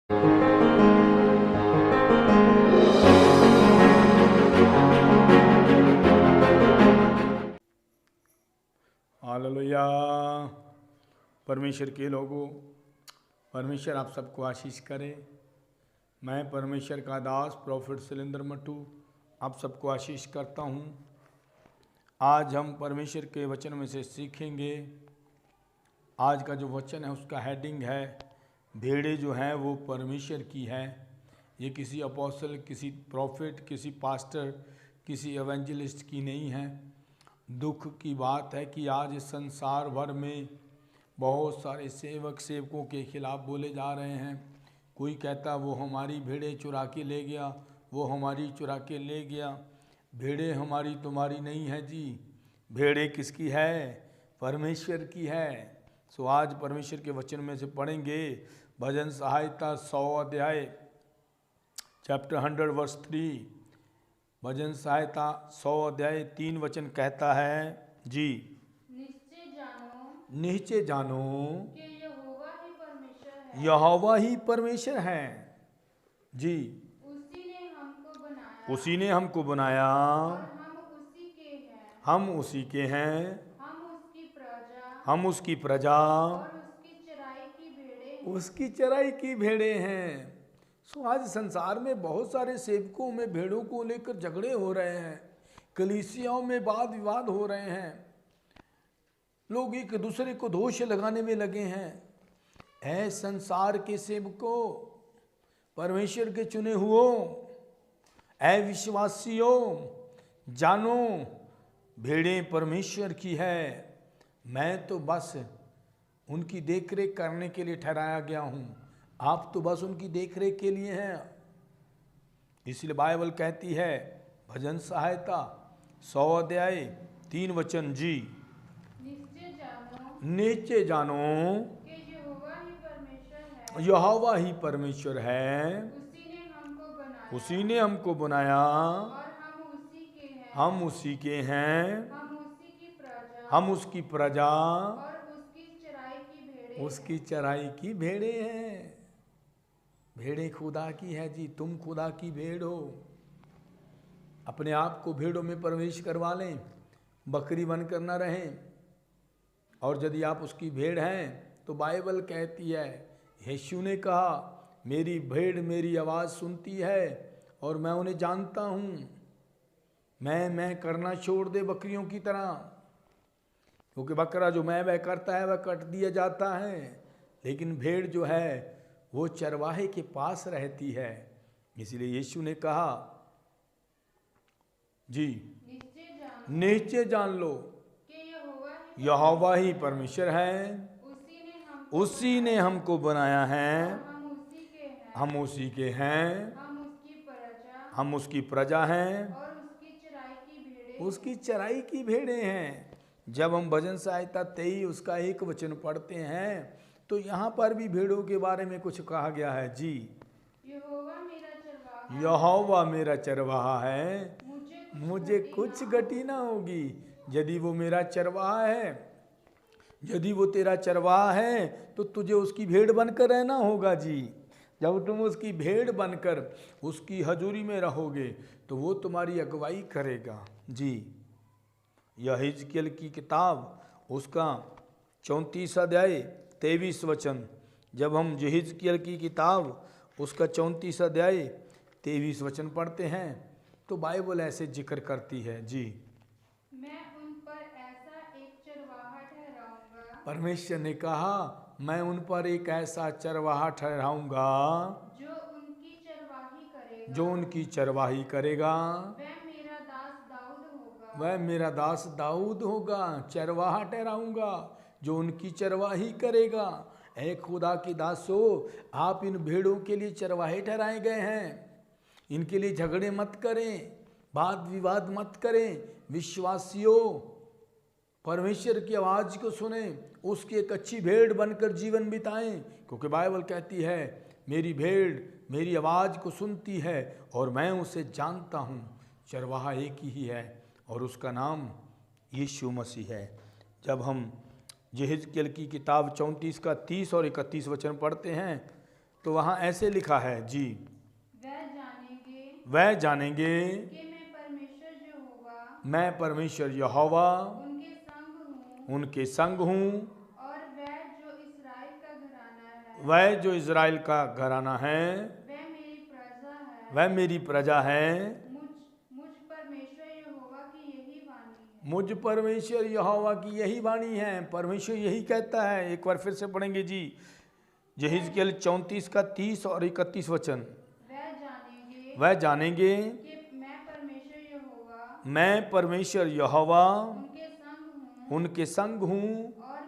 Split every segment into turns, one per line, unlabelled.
Hallelujah. परमेश्वर के लोगों, परमेश्वर आप सबको आशीष करे। मैं परमेश्वर का दास प्रोफेट शैलेंद्र मट्टू आप सबको आशीष करता हूँ। आज हम परमेश्वर के वचन में से सीखेंगे। आज का जो वचन है उसका हेडिंग है, भेड़ें जो हैं वो परमेश्वर की है। ये किसी अपोस्टल, किसी प्रॉफिट, किसी पास्टर, किसी एवेंजलिस्ट की नहीं है। दुख की बात है कि आज संसार भर में बहुत सारे सेवकों के खिलाफ बोले जा रहे हैं। कोई कहता वो हमारी भेड़ें चुरा के ले गया, वो हमारी चुरा के ले गया। भेड़ें हमारी तुम्हारी नहीं है जी। भेड़ें किसकी है? परमेश्वर की है। सो आज परमेश्वर के वचन में से पढ़ेंगे। भजन संहिता 100 अध्याय चैप्टर 100 वर्स 3। भजन संहिता 100 अध्याय 3 वचन कहता है जी, निश्चय जानो
कि यहोवा ही परमेश्वर है।
यहोवा ही परमेश्वर है जी।
उसी ने हमको बनाया,
उसी ने हमको बनाया,
और हम उसी के हैं।
हम उसी के हैं,
हम उसकी प्रजा,
हम उसकी प्रजा,
और उसकी चराई की भेड़ें हैं।
उसकी चराई की भेड़ें हैं। सो आज संसार में बहुत सारे सेवकों में भेड़ों को लेकर झगड़े हो रहे हैं, कलीसियाओं में वाद विवाद हो रहे हैं, लोग एक दूसरे को दोष लगाने में लगे हैं। ऐ संसार के सेवकों, परमेश्वर के चुने हुओं, ऐ विश्वासियों, जानो भेड़ें परमेश्वर की है। मैं तो बस उनकी देखरेख करने के लिए ठहराया गया हूँ, आप तो बस उनकी देखरेख के लिए हैं। इसलिए बाइबल कहती है, भजन संहिता 100 अध्याय 3 वचन जी, निश्चय जानो
कि यहोवा ही परमेश्वर है।
यहोवा ही परमेश्वर है।
उसी ने हमको बनाया,
और हम उसी के हैं,
हम उसी की प्रजा,
हम उसकी प्रजा,
और उसकी चराई की भेड़ें।
उसकी चराई की भेड़ें हैं। भेड़ें खुदा की है जी। तुम खुदा की भेड़ हो। अपने आप को भेड़ों में प्रवेश करवा लें, बकरी बनकर न रहें। और यदि आप उसकी भेड़ हैं तो बाइबल कहती है, यीशु ने कहा, मेरी भेड़ मेरी आवाज़ सुनती है और मैं उन्हें जानता हूँ। मैं करना छोड़ दे बकरियों की तरह, क्योंकि बकरा जो मैं करता है वह कट दिया जाता है, लेकिन भेड़ जो है वो चरवाहे के पास रहती है। इसलिए यीशु ने कहा जी, निश्चय जान लो यहोवा ही परमेश्वर है। उसी ने हमको बनाया है, हम उसी के हैं, हम उसकी प्रजा हैं,
और उसकी
उसकी चराई की भेड़ें हैं। जब हम भजन संहिता 23 उसका 1 वचन पढ़ते हैं तो यहाँ पर भी भेड़ों के बारे में कुछ कहा गया है जी, यहोवा मेरा चरवाहा है, मुझे कुछ गति ना होगी। यदि वो मेरा चरवाहा है, यदि वो तेरा चरवाहा है तो तुझे उसकी भेड़ बनकर रहना होगा जी। जब तुम उसकी भेड़ बनकर उसकी हजूरी में रहोगे तो वो तुम्हारी अगुवाई करेगा जी। यह हिजकिय्याह की किताब उसका 34 अध्याय 23 वचन, जब हम हिजकिय्याह की किताब उसका 34 अध्याय 23 वचन पढ़ते हैं तो बाइबल ऐसे जिक्र करती है जी,
मैं उन पर ऐसा एक चरवाहा ठहराऊंगा,
परमेश्वर ने कहा मैं उन पर एक ऐसा चरवाहा ठहराऊंगा
जो उनकी चरवाही करेगा,
जो उनकी चरवाही करेगा। वह मेरा दास दाऊद होगा। चरवाहा ठहराऊंगा जो उनकी चरवाही करेगा। ऐ खुदा की दासो, आप इन भेड़ों के लिए चरवाहे ठहराए गए हैं। इनके लिए झगड़े मत करें, वाद विवाद मत करें। विश्वासियों, परमेश्वर की आवाज़ को सुने, उसकी एक अच्छी भेड़ बनकर जीवन बिताएं, क्योंकि बाइबल कहती है मेरी भेड़ मेरी आवाज़ को सुनती है और मैं उसे जानता हूँ। चरवाहा एक ही है और उसका नाम यीशु मसीह है। जब हम हिजकिय्याह की किताब 34 का 30 और 31 वचन पढ़ते हैं तो वहाँ ऐसे लिखा है जी,
वह जानेंगे
जानेंगे
कि मैं परमेश्वर यहोवा
मैं परमेश्वर यहोवा
उनके संग हूँ
उनके संग हूँ,
और वह
वह जो इज़राइल का घराना है
वह मेरी प्रजा है।
मुझ
परमेश्वर यहोवा की यही वाणी है।
मुझ परमेश्वर यहोवा की यही वाणी है। परमेश्वर यही कहता है। एक बार फिर से पढ़ेंगे जी, यहेजकेल 34 का 30 और 31 वचन। वह जानेंगे
कि
मैं परमेश्वर यहोवा
उनके संग हूँ
उनके संग हूँ,
और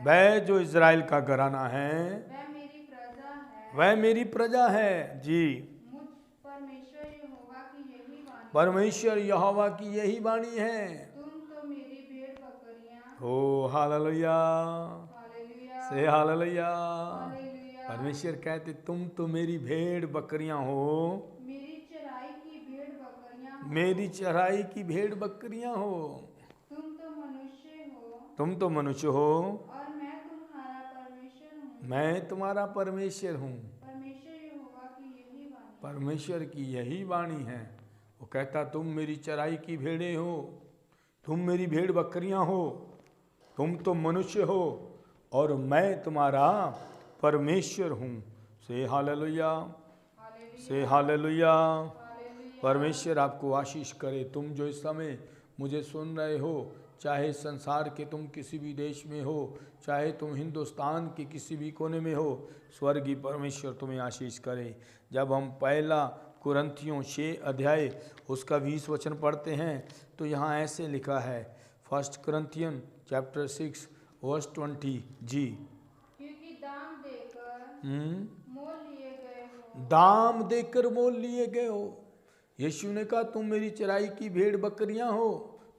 वह जो इज़राइल का घराना है
वह मेरी प्रजा है।
वह मेरी प्रजा है जी।
मुझ परमेश्वर यहोवा की यही वाणी
परमेश्वर यहोवा की यही वाणी है।
तुम तो मेरी भेड़ बकरियां
ओ हालेलुया,
हालेलुया
से हालेलुया।
हालेलुया
परमेश्वर कहते तुम तो मेरी भेड़ बकरियां हो,
मेरी चराई की भेड़ बकरियां हो।
मेरी चराई की भेड़ बकरियां हो।
तुम तो मनुष्य हो
तुम तो मनुष्य हो
और मैं तुम्हारा परमेश्वर हूँ।
मैं तुम्हारा परमेश्वर हूँ।
परमेश्वर यहोवा की यही वाणी
परमेश्वर की यही वाणी है। वो कहता तुम मेरी चराई की भेड़ें हो, तुम मेरी भेड़ बकरियां हो, तुम तो मनुष्य हो और मैं तुम्हारा परमेश्वर हूँ। से हालेलुया, से हालेलुया। परमेश्वर आपको आशीष करे। तुम जो इस समय मुझे सुन रहे हो, चाहे संसार के तुम किसी भी देश में हो, चाहे तुम हिंदुस्तान के किसी भी कोने में हो, स्वर्गीय परमेश्वर तुम्हें आशीष करे। जब हम पहला कुरिन्थियों 6 अध्याय उसका 20 वचन पढ़ते हैं तो यहाँ ऐसे लिखा है, 1 कुरिन्थियन चैप्टर 6 वर्स 20 जी।
क्योंकि दाम देकर मोल लिए गए हो।
दाम देकर मोल लिए गए हो। यीशु ने कहा तुम मेरी चराई की भेड़ बकरियां हो,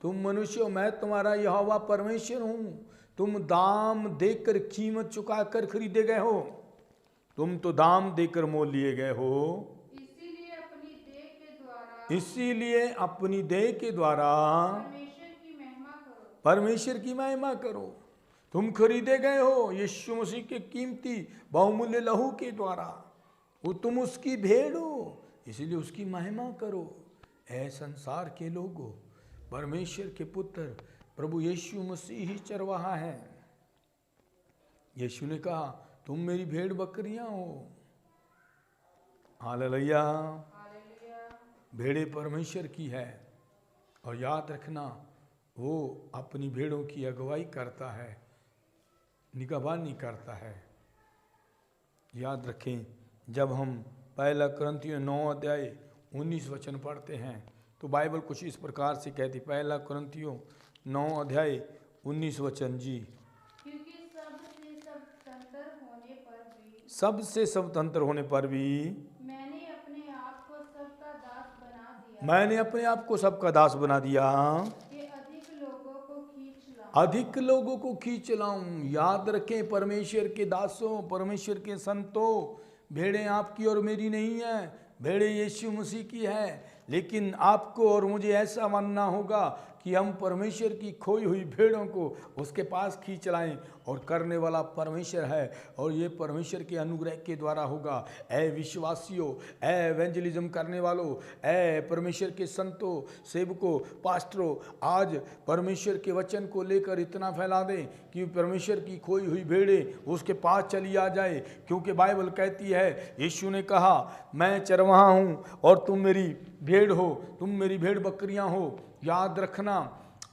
तुम मनुष्य हो, मैं तुम्हारा यहोवा परमेश्वर हूँ। तुम दाम देकर कीमत चुकाकर खरीदे गए हो। तुम तो दाम देकर मोल लिए गए हो।
इसीलिए अपनी देह के द्वारा
इसीलिए अपनी देह के द्वारा
परमेश्वर की महिमा करो।
परमेश्वर की महिमा करो। तुम खरीदे गए हो यीशु मसीह के कीमती बहुमूल्य लहू के द्वारा। वो तुम उसकी भेड़ हो, इसीलिए उसकी महिमा करो। ऐ संसार के लोगों, परमेश्वर के पुत्र प्रभु यीशु मसीह ही चरवाहा है। यीशु ने कहा तुम मेरी भेड़ बकरियां हो। हालेलुया। भेड़े परमेश्वर की है और याद रखना वो अपनी भेड़ों की अगुवाई करता है, निगहबानी करता है। याद रखें, जब हम पहला कुरिन्थियों 9 अध्याय 19 वचन पढ़ते हैं तो बाइबल कुछ इस प्रकार से कहती, पहला कुरिन्थियों 9 अध्याय 19 वचन जी।
क्योंकि
सबसे स्वतंत्र होने पर भी
मैंने अपने आप को सबका दास बना दिया।
मैंने अपने आप को सबका दास बना दिया
कि अधिक लोगों को खींच लाऊं।
याद रखें, परमेश्वर के दासों, परमेश्वर के संतों, भेड़ें आपकी और मेरी नहीं है, भेड़ें यीशु मसीह की है। लेकिन आपको और मुझे ऐसा मानना होगा कि हम परमेश्वर की खोई हुई भेड़ों को उसके पास खींच लाएं, और करने वाला परमेश्वर है और ये परमेश्वर के अनुग्रह के द्वारा होगा। ऐ विश्वासियों, ऐ एवेंजलिज्म करने वालों, ऐ परमेश्वर के संतों, सेवकों, पास्टरों, आज परमेश्वर के वचन को लेकर इतना फैला दें कि परमेश्वर की खोई हुई भेड़ें उसके पास चली आ जाए। क्योंकि बाइबल कहती है, यीशु ने कहा मैं चरवाहा हूँ और तुम मेरी भेड़ हो, तुम मेरी भेड़ बकरियां हो। याद रखना,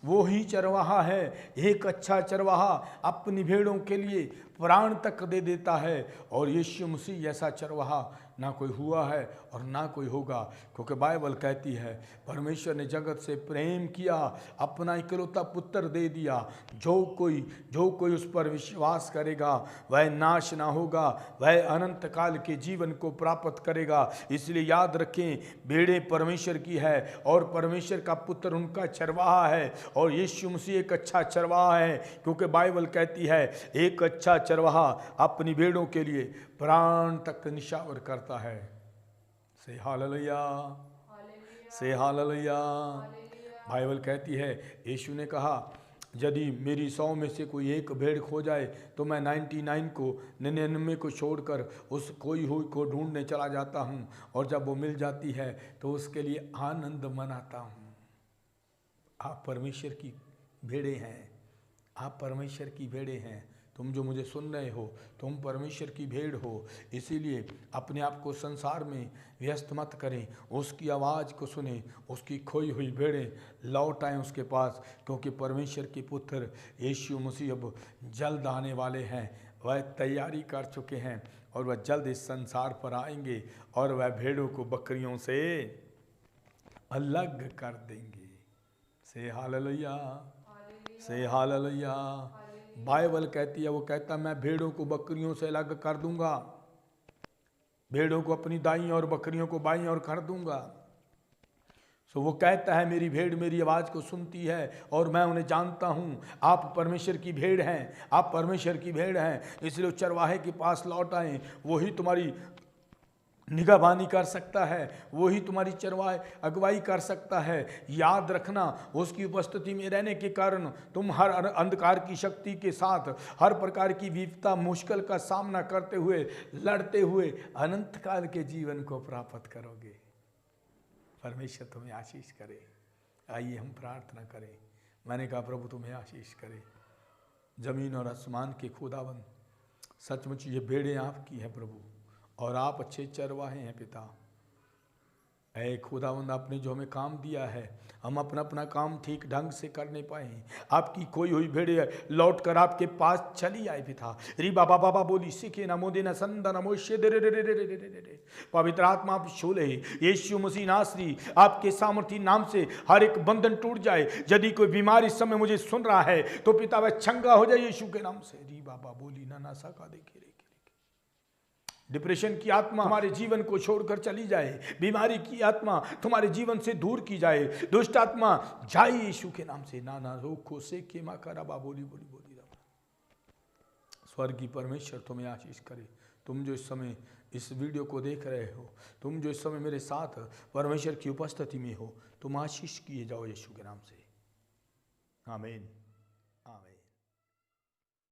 वो ही चरवाहा है। एक अच्छा चरवाहा अपनी भेड़ों के लिए प्राण तक दे देता है, और यीशु मसीह जैसा चरवाहा ना कोई हुआ है और ना कोई होगा। क्योंकि बाइबल कहती है परमेश्वर ने जगत से प्रेम किया, अपना इकलौता पुत्र दे दिया। जो कोई उस पर विश्वास करेगा वह नाश ना होगा, वह अनंत काल के जीवन को प्राप्त करेगा। इसलिए याद रखें, भेड़ें परमेश्वर की है और परमेश्वर का पुत्र उनका चरवाहा है, और यीशु मसीह एक अच्छा चरवाहा है। क्योंकि बाइबल कहती है एक अच्छा चरवाहा अपनी भेड़ों के लिए प्राण तक निछावर करता है। से हालेलुया, से हालेलुया। बाइबल कहती है, यीशु ने कहा यदि मेरी 100 में से कोई एक भेड़ खो जाए तो मैं 99 को 99 को छोड़कर उस खोई हुई को ढूंढने चला जाता हूँ, और जब वो मिल जाती है तो उसके लिए आनंद मनाता हूँ। आप परमेश्वर की भेड़े हैं, आप परमेश्वर की भेड़े हैं। तुम जो मुझे सुन रहे हो, तुम परमेश्वर की भेड़ हो। इसीलिए अपने आप को संसार में व्यस्त मत करें, उसकी आवाज़ को सुने, उसकी खोई हुई भेड़ें लौट आएँ उसके पास, क्योंकि परमेश्वर के पुत्र यीशु मसीह अब जल्द आने वाले हैं। वह तैयारी कर चुके हैं और वह जल्द इस संसार पर आएंगे और वह भेड़ों को बकरियों से अलग कर देंगे। से हालेलुया, से हालेलुया। बाइबल कहती है, वो कहता मैं भेड़ों को बकरियों से अलग कर दूंगा, भेड़ों को अपनी दाईं और बकरियों को बाईं और कर दूंगा। सो वो कहता है मेरी भेड़ मेरी आवाज़ को सुनती है और मैं उन्हें जानता हूँ। आप परमेश्वर की भेड़ हैं, आप परमेश्वर की भेड़ हैं। इसलिए चरवाहे के पास लौट आएँ, वही तुम्हारी निगहबानी कर सकता है, वही तुम्हारी चरवाहे अगुवाई कर सकता है। याद रखना, उसकी उपस्थिति में रहने के कारण तुम हर अंधकार की शक्ति के साथ हर प्रकार की विपदा मुश्किल का सामना करते हुए, लड़ते हुए अनंत काल के जीवन को प्राप्त करोगे। परमेश्वर तुम्हें आशीष करे। आइए हम प्रार्थना करें। मैंने कहा प्रभु तुम्हें आशीष करे। जमीन और आसमान के खुदावंद, सचमुच ये भेड़ें आपकी हैं प्रभु, और आप अच्छे चरवाहे हैं पिता। ऐ खुदावंद, आपने जो हमें काम दिया है हम अपना अपना काम ठीक ढंग से कर नहीं पाए। आपकी खोई हुई भेड़े लौट कर आपके पास चली आए पिता। री बाबा बाबा बोली सीखे नमो दे न संदा नमो शे दे रे रे रे रे रे रे रे। पवित्र आत्मा आप छोले यीशु मसीह नासरी, आपके सामर्थी नाम से हर एक बंधन टूट जाए। यदि कोई बीमारी इस समय मुझे सुन रहा है तो पिता वह चंगा हो जाए यीशु के नाम से। री बाबा बोली ना ना सका देखे। डिप्रेशन की आत्मा तुम्हारे जीवन को छोड़कर चली जाए, बीमारी की आत्मा तुम्हारे जीवन से दूर की जाए, दुष्ट आत्मा जाए यीशु के नाम से। नाना रोको से के मा कराबा बोली बोली बोली रहा। स्वर्गीय परमेश्वर तुम्हें आशीष करे। तुम जो इस समय इस वीडियो को देख रहे हो, तुम जो इस समय मेरे साथ परमेश्वर की उपस्थिति में हो, तुम आशीष किए जाओ यीशु के नाम से। आमीन।